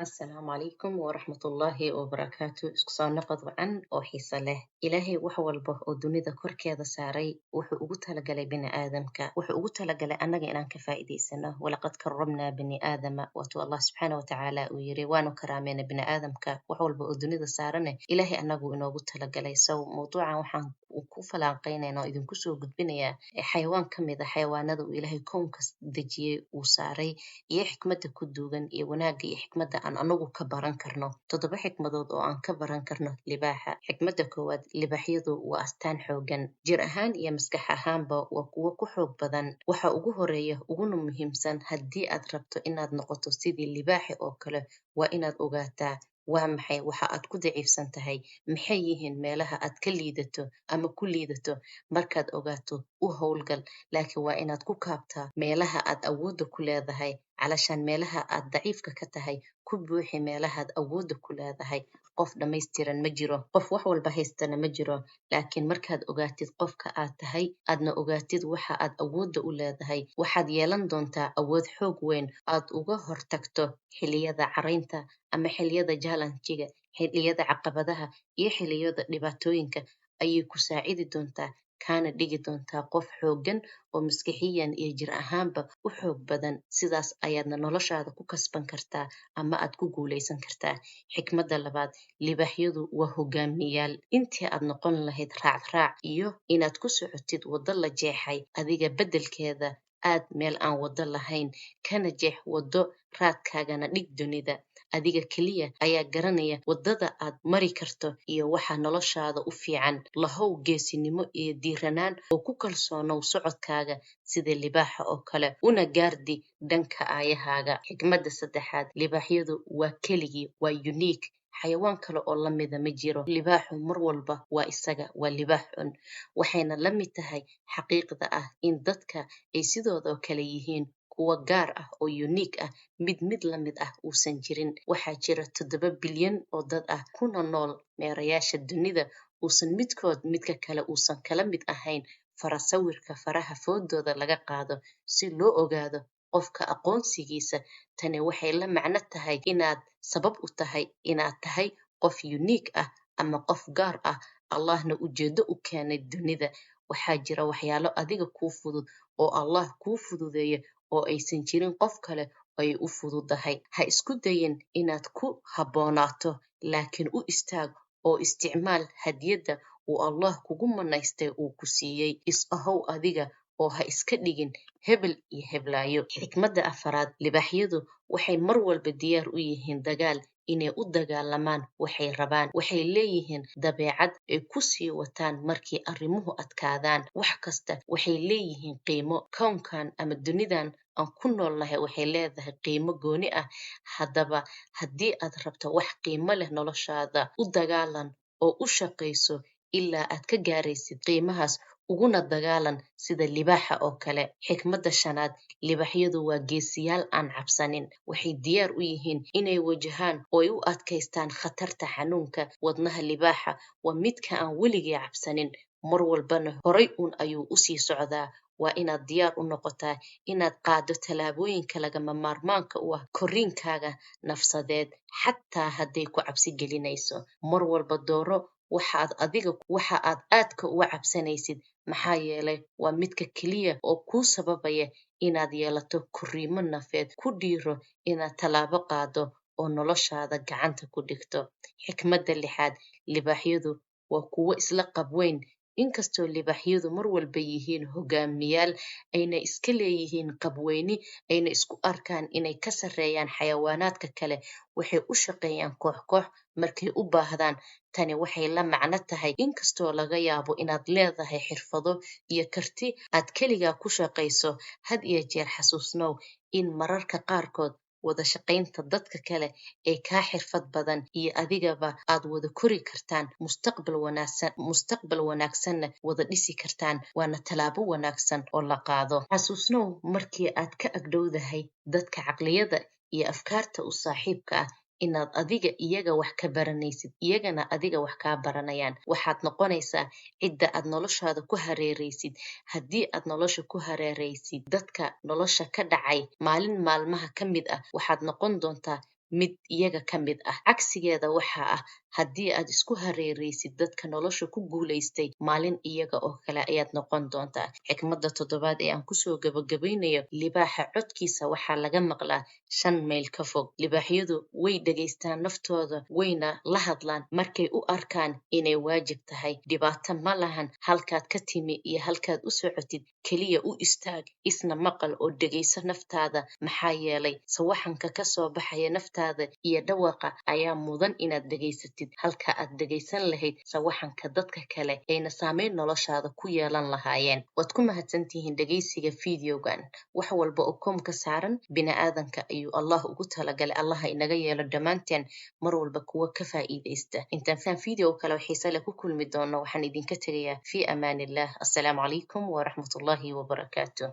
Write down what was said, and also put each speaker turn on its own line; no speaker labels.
Asalaamu calaykum waraxmatullaahi wabarakaatu. Isku soo noqod wacan oo xiiso leh. Ilaahay wax walba oo dunida korkeeda saaray wuxuu ugu talagalay bini'aadamka. Wuxuu ugu talagalay annaga inaan ka faa'iidaysano. Walaqad karramnaa bani aadama. Waatuu Allah subxaana wa tacaala uu yiri waanu karaameena bini'aadamka. Wax walba oo dunida saarane ilaahay annagu inoogu talagalay. Mawduucan waxaan ku falanqaynaynaa oo idinku soo gudbinayaa xayawaan ka mid ah xayawaanada uu ilaahay kownka dejiyey uu saaray iyo xikmadda ku duugan iyo wanaagga iyo xikmadda aan anagu ka baran karno. 7 xikmadood oo aan ka baran karno libaaxa. Xikmadda koowaad, libaaxyadu waa astaan xoogan. Jir ahaan iyo maskax ahaanba waa kuwo ku xoog badan. Waxa ugu horeeya uguna muhiimsan haddii aad rabto inaad noqoto sidii libaaxa oo kale waa inaad ogaataa waa maxay waxa aad ku daciifsan tahay, maxay yihiin meelaha aad ka liidato ama ku liidato. Markaad ogaato u howlgal, laakiin waa inaad ku kaabtaa meelaha aad awoodda ku leedahay. Calashaan meelaha aad daciifka ka tahay ku buuxi meelahaad awoodda ku leedahay. Qof dhammaystiran ma jiro, qof wax walba haystana ma jiro. Laakiin markaad ogaatid qofka aad tahay, aadna ogaatid waxa aad awoodda u leedahay, waxaad yeelan doontaa awood xoog weyn aad uga hortagto xilliyada caraynta ama xilliyada jaalanjiga, xilliyada caqabadaha iyo xilliyada dhibaatooyinka ayay ku saacidi doontaa, kaana dhigi doontaa qof xooggan oo maskixiyan iyo jir ahaanba u xoog badan. Sidaas ayaadna noloshaada ku kasban kartaa ama aad ku guulaysan kartaa. Xikmadda labaad, libaaxyadu waa hogaamiyayaal. Intii aad noqon lahayd raac iyo inaad ku socotid waddo la jeexay, adiga beddelkeeda aad meel aan waddo lahayn, kana jeex waddo raadkaagana dhig dunida. Adiga keliya ayaa garanaya waddada aad mari karto iyo waxa noloshaada u fiican. Lahow geesinimo iyo diiranaan oo ku kalsoonow socodkaaga sida libaaxa oo kale, una gaardi dhanka aayahaaga. Xikmadda saddexaad, libaaxyadu waa keligii, waa unique. Xayawaan kale oo la mida ma jiro. Libaaxu mar walba waa isaga, waa libaax cun. Waxayna la mid tahay xaqiiqda ah in dadka ay sidoodoo kale yihiin kuwa gaar ah oo unique ah, mid la mid ah uusan jirin. Waxaa jira 7 bilyan oo dad ah kuna nool meerayaasha dunida uusan midkood midka kale uusan kala mid ahayn. Sawirka faraha foodooda laga qaado si loo ogaado qofka aqoonsigiisa. Tani waxay la macno tahay inaad sabab u tahay inaad tahay qof unique ah ama qof gaar ah, Allahna ujeedo u keenay dunida. Waxaa jira waxyaalo adiga kuu fudud oo Allah kuu fududeeyo oo aysan jirin qof kale ay u fududahay. Ha isku dayin inaad ku habboonaato, laakiin u istaag oo isticmaal hadiyadda uu Allah kugu manaystay uu ku siiyey. Ahow adiga oo ha iska dhigin hebel iyo heblaayo. Xikmadda afaraad, libaaxyadu waxay mar walba diyaar u yihiin dagaal, inay u dagaalamaan waxay rabaan. Waxay leeyihiin dabeecad ay ku sii wataan markii arrimuhu adkaadaan. Wax kasta waxay leeyihiin qiimo. Kownkan ama dunidan aan ku noolnahay waxay leedahay qiimo gooni ah. Haddaba haddii aad rabto wax qiimo leh noloshaada, u dagaalan oo u shaqayso ilaa aad ka gaaraysid qiimahaas, uguna dagaalan sida libaaxa oo kale. Xikmadda shanaad, libaaxyadu waa geesiyaal aan cabsanin. Waxay diyaar u yihiin inay wajahaan oo ay u adkaystaan khatarta. Xanuunka wadnaha libaaxa waa midka aan weligii cabsanin, mar walbana horay ayuu u sii socdaa. Waa inaad diyaar u noqotaa inaad qaado tallaabooyinka lagama maarmaanka u ah korriinkaaga nafsadeed, xataa hadday ku cabsi gelinayso. Mar walba dooro waxa aad aadka uga cabsanaysid, maxaa yeelay waa midka keliya oo kuu sababaya inaad yeelato korriimo nafeed. Ku dhiiro inaad tallaabo qaado oo noloshaada gacanta ku dhigto. Xikmadda lixaad, libaaxyadu waa kuwo isla qabweyn. Inkastoo libaaxyadu mar walba yihiin hogaamiyaal, ayna iska leeyihiin qabweyni, ayna isku arkaan inay ka sarreeyaan xayawaanaadka kale, waxay u shaqeeyaan koox markay u baahdaan. Tani waxay la macno tahay inkastoo laga yaabo inaad leedahay xirfado iyo karti aad keligaa ku shaqayso, had iyo jeer xasuusnow in mararka qaarkood wada shaqaynta dadka kale ee kaa xirfad badan iyo adigaba aad wada kori kartaan, mustaqbal wanaagsanna wada dhisi kartaan. Waana tallaabo wanaagsan oo la qaado. Xasuusnow markii aad ka agdhowdahay dadka caqliyada iyo afkaarta u saaxiibka ah, inaad adiga iyaga wax ka baranaysid, iyagana adiga wax kaa baranayaan. Waxaad noqonaysaa cidda aad noloshaada ku hareeraysid. Haddii aad nolosha ku hareeraysid dadka nolosha ka dhacay maalin maalmaha ka mid ah, waxaad noqon doontaa mid iyaga ka mid ah. Cagsigeeda waxaa ah haddii aad isku hareeraysid dadka nolosha ku guulaystay, maalin iyaga oo kale ayaad noqon doontaa. Xikmadda toddobaad ee aan kusoo gabagabaynayo, libaaxa codkiisa waxaa laga maqlaa 5 mayl ka fog. Libaaxyadu way dhegaystaan naftooda, wayna la hadlaan markay u arkaan inay waajib tahay. Dhibaato ma lahan halkaad ka timi iyo halkaad u socotid, keliya u istaag, isna maqal oo dhegayso naftaada, maxaa yeelay sawaxanka ka soo baxaya naftaada iyo dhawaqa ayaa mudan inaad dhegaysatid, halka aad dhegaysan lahayd sawaxanka dadka kale ayna saameyn noloshaada ku yeelan lahaayeen. Waad ku mahadsantihiin dhegaysiga fiidiyowgan. Wax walba oo koomka saaran bini'aadanka ayuu Allah ugu talagalay. Allah inaga yeelo dhammaanteen mar walba kuwa ka faa'iidaysta. Intaan fiidiyow kale oo xiiso leh ku kulmi doono, waxaan idinka tegayaa fii amaanillah. Assalaamu calaykum waraxmatullaahi wabarakaatuh.